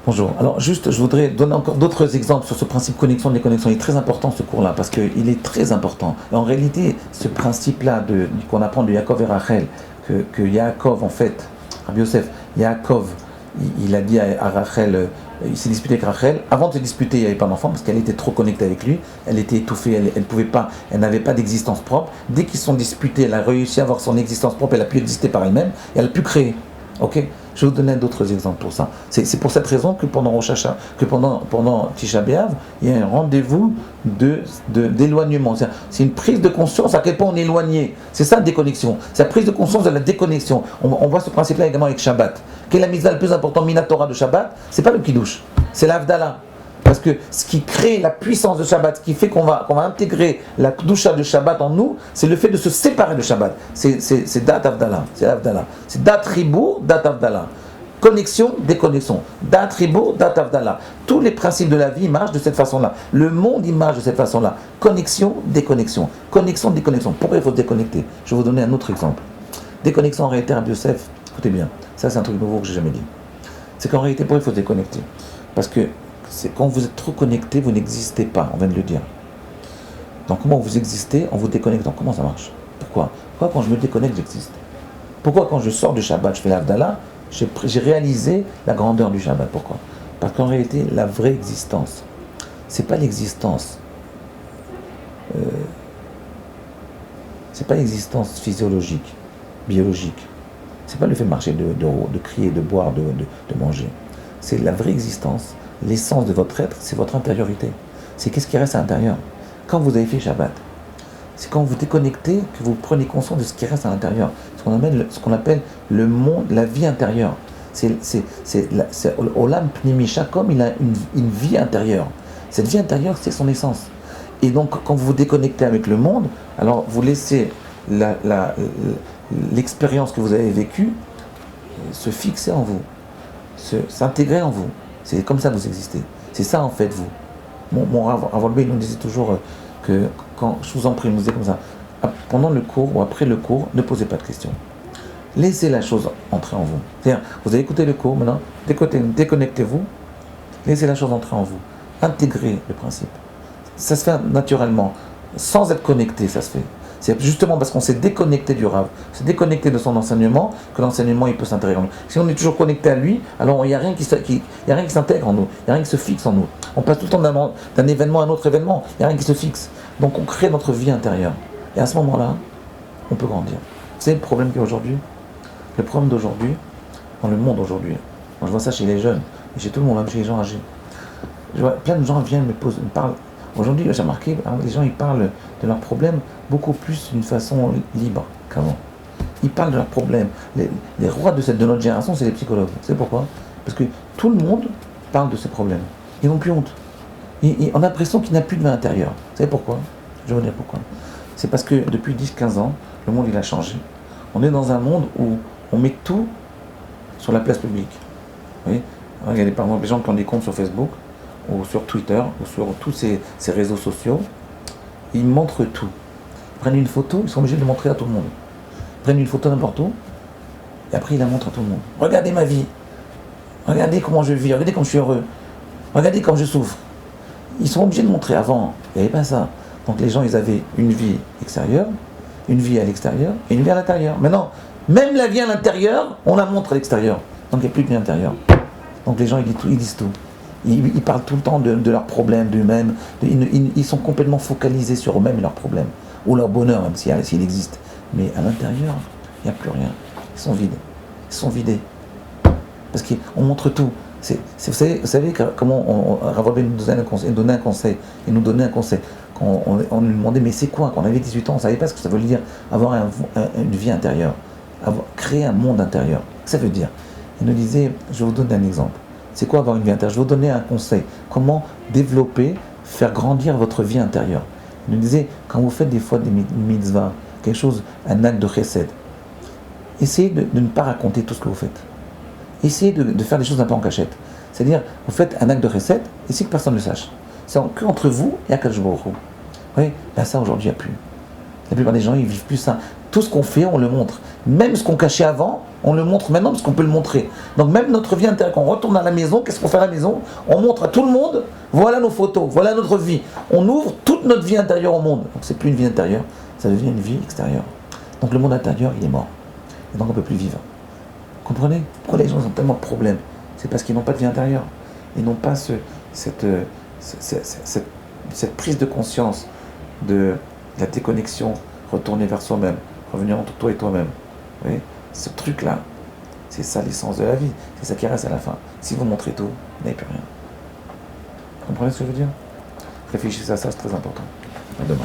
Bonjour. Alors juste, je voudrais donner encore d'autres exemples sur ce principe connexion-déconnexion. Il est très important ce cours-là parce qu'il est très important. Et en réalité, ce principe-là qu'on apprend de Yaakov et Rachel, que Yaakov en fait, Rabbi Yosef, Yaakov, il a dit à Rachel, il s'est disputé avec Rachel. Avant de se disputer, il n'y avait pas d'enfant parce qu'elle était trop connectée avec lui. Elle était étouffée, elle pouvait pas, elle n'avait pas d'existence propre. Dès qu'ils se sont disputés, elle a réussi à avoir son existence propre. Elle a pu exister par elle-même et elle a pu créer. Ok, je vais vous donner d'autres exemples pour ça. C'est pour cette raison que pendant Rosh Hashanah, que pendant Tisha B'Av, il y a un rendez-vous d'éloignement. C'est une prise de conscience à quel point on est éloigné. C'est ça la déconnexion. C'est la prise de conscience de la déconnexion. On voit ce principe-là également avec Shabbat. Quelle est la mitzvah le plus importante, Minatora de Shabbat? C'est pas le Kiddush, c'est l'Havdalah. Parce que ce qui crée la puissance de Shabbat, ce qui fait qu'on va intégrer la Kedusha de Shabbat en nous, c'est le fait de se séparer de Shabbat. C'est Dat Avdallah. C'est Avdallah. C'est Dat Ribour, Dat Avdallah. Connexion, déconnexion. Dat Ribour, Dat Avdallah. Tous les principes de la vie marchent de cette façon-là. Le monde, il marche de cette façon-là. Connexion, déconnexion. Connexion, déconnexion. Pourquoi il faut se déconnecter? Je vais vous donner un autre exemple. Déconnexion en réalité, Rabbi Yosef, écoutez bien, ça c'est un truc nouveau que je n'ai jamais dit. C'est qu'en réalité, pourquoi il faut se déconnecter? Parce que c'est quand vous êtes trop connecté, vous n'existez pas, on vient de le dire. Donc comment vous existez en vous déconnectant? Comment ça marche? Pourquoi quand je me déconnecte, j'existe? Pourquoi quand je sors du Shabbat, je fais l'Avdallah, j'ai réalisé la grandeur du Shabbat? Pourquoi? Parce qu'en réalité, la vraie existence, c'est pas l'existence. C'est pas l'existence physiologique, biologique. C'est pas le fait de marcher, de crier, de boire, de manger. C'est la vraie existence. L'essence de votre être, c'est votre intériorité. C'est qu'est-ce qui reste à l'intérieur. Quand vous avez fait Shabbat, c'est quand vous déconnectez que vous prenez conscience de ce qui reste à l'intérieur. Ce qu'on appelle le monde, la vie intérieure. Olam Pnimi, chaque homme, il a une vie intérieure. Cette vie intérieure, c'est son essence. Et donc, quand vous vous déconnectez avec le monde, alors vous laissez l'expérience que vous avez vécue se fixer en vous, s'intégrer en vous. C'est comme ça que vous existez. C'est ça en fait vous. Mon Rav Wolbe nous disait toujours que quand je vous en prie, il nous disait comme ça, pendant le cours ou après le cours, ne posez pas de questions. Laissez la chose entrer en vous. C'est-à-dire, vous avez écouté le cours, maintenant, déconnectez-vous, laissez la chose entrer en vous. Intégrez le principe. Ça se fait naturellement, sans être connecté, ça se fait. C'est justement parce qu'on s'est déconnecté du Rav, s'est déconnecté de son enseignement, que l'enseignement il peut s'intégrer en nous. Si on est toujours connecté à lui, alors il n'y a rien qui s'intègre en nous, il n'y a rien qui se fixe en nous. On passe tout le temps d'un événement à un autre événement, il n'y a rien qui se fixe. Donc on crée notre vie intérieure. Et à ce moment-là, on peut grandir. C'est le problème qu'il y a aujourd'hui. Le problème d'aujourd'hui, dans le monde aujourd'hui, moi je vois ça chez les jeunes, et chez tout le monde, même chez les gens âgés. Je vois, plein de gens viennent me parlent. Aujourd'hui, j'ai remarqué, les gens ils parlent de leurs problèmes beaucoup plus d'une façon libre qu'avant. Ils parlent de leurs problèmes. Les rois de notre génération, c'est les psychologues. Vous savez pourquoi? Parce que tout le monde parle de ses problèmes. Ils n'ont plus honte. On a l'impression qu'il n'y a plus de vie intérieure. Vous savez pourquoi? Je vais vous dire pourquoi. C'est parce que depuis 10-15 ans, le monde il a changé. On est dans un monde où on met tout sur la place publique. Vous voyez? Regardez par exemple les gens qui ont des comptes sur Facebook, ou sur Twitter, ou sur tous ces réseaux sociaux, ils montrent tout. Ils prennent une photo, ils sont obligés de le montrer à tout le monde. Ils prennent une photo n'importe où, et après ils la montrent à tout le monde. Regardez ma vie, regardez comment je vis, regardez comme je suis heureux, regardez comme je souffre. Ils sont obligés de montrer. Avant, il n'y avait pas ça. Donc les gens, ils avaient une vie extérieure, une vie à l'extérieur, et une vie à l'intérieur. Maintenant, même la vie à l'intérieur, on la montre à l'extérieur. Donc il n'y a plus de vie intérieure. Donc les gens, ils disent tout. Ils parlent tout le temps de leurs problèmes, d'eux-mêmes. Ils sont complètement focalisés sur eux-mêmes et leurs problèmes. Ou leur bonheur, même s'il existe. Mais à l'intérieur, il n'y a plus rien. Ils sont vides. Ils sont vidés. Parce qu'on montre tout. Vous savez comment Rav Wolbe nous donnait un conseil. Il nous donnait un conseil. Quand on lui demandait, mais c'est quoi? Quand on avait 18 ans, on ne savait pas ce que ça veut dire avoir une vie intérieure. Créer un monde intérieur. Qu'est-ce que ça veut dire? Il nous disait, je vais vous donner un exemple. C'est quoi avoir une vie intérieure? Je vais vous donner un conseil. Comment développer, faire grandir votre vie intérieure. Il nous disait, quand vous faites des fois des mitzvahs, quelque chose, un acte de chesed, essayez de ne pas raconter tout ce que vous faites. Essayez de faire des choses un peu en cachette. C'est-à-dire, vous faites un acte de chesed, essayez que personne ne le sache. C'est que entre vous et Akadosh Baruch Hu. Oui, ben ça aujourd'hui, il n'y a plus. La plupart des gens, ils vivent plus ça. Tout ce qu'on fait, on le montre. Même ce qu'on cachait avant, on le montre maintenant parce qu'on peut le montrer. Donc même notre vie intérieure, quand on retourne à la maison, qu'est-ce qu'on fait à la maison? On montre à tout le monde, voilà nos photos, voilà notre vie. On ouvre toute notre vie intérieure au monde. Donc c'est plus une vie intérieure, ça devient une vie extérieure. Donc le monde intérieur, il est mort. Et donc on ne peut plus vivre. Comprenez? Pourquoi les gens ont tellement de problèmes? C'est parce qu'ils n'ont pas de vie intérieure. Ils n'ont pas cette prise de conscience de la déconnexion, retourner vers soi-même, revenir entre toi et toi-même. Vous voyez? Ce truc-là, c'est ça l'essence de la vie. C'est ça qui reste à la fin. Si vous montrez tout, vous n'avez plus rien. Vous comprenez ce que je veux dire? Réfléchissez à ça, c'est très important. À demain.